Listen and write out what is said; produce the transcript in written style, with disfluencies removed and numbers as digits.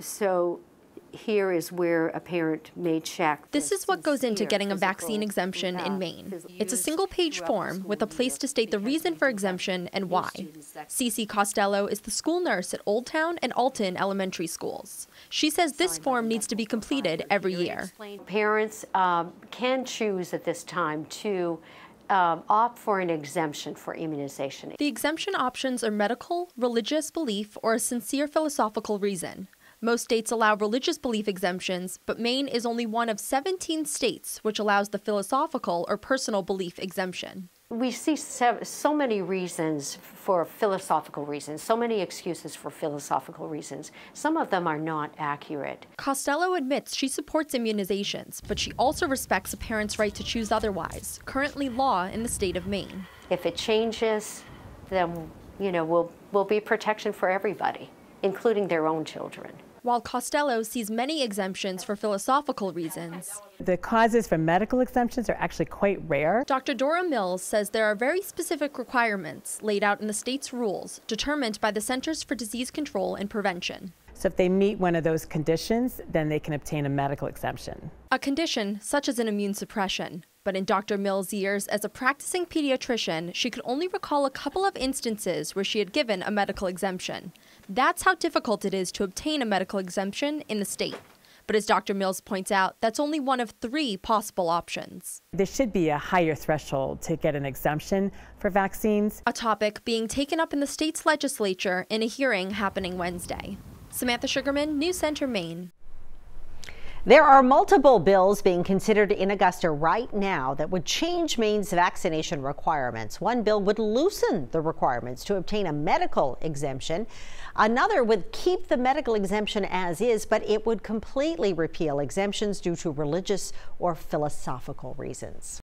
So here is where a parent may check. This is what goes into getting a vaccine exemption in Maine. It's a single-page form with a place to state the reason for exemption and why. Cece Costello is the school nurse at Old Town and Alton elementary schools. She says this form needs to be completed every year. Parents can choose at this time to opt for an exemption for immunization. The exemption options are medical, religious belief, or a sincere philosophical reason. Most states allow religious belief exemptions, but Maine is only one of 17 states which allows the philosophical or personal belief exemption. We see so many reasons for philosophical reasons, so many excuses for philosophical reasons. Some of them are not accurate. Costello admits she supports immunizations, but she also respects a parent's right to choose otherwise, currently law in the state of Maine. If it changes, then will be protection for everybody, including their own children. While Costello sees many exemptions for philosophical reasons, the causes for medical exemptions are actually quite rare. Dr. Dora Mills says there are very specific requirements laid out in the state's rules, determined by the Centers for Disease Control and Prevention. So if they meet one of those conditions, then they can obtain a medical exemption. A condition such as an immune suppression. But in Dr. Mills' years as a practicing pediatrician, she could only recall a couple of instances where she had given a medical exemption. That's how difficult it is to obtain a medical exemption in the state. But as Dr. Mills points out, that's only one of 3 possible options. There should be a higher threshold to get an exemption for vaccines. A topic being taken up in the state's legislature in a hearing happening Wednesday. Samantha Sugarman, News Center, Maine. There are multiple bills being considered in Augusta right now that would change Maine's vaccination requirements. One bill would loosen the requirements to obtain a medical exemption. Another would keep the medical exemption as is, but it would completely repeal exemptions due to religious or philosophical reasons.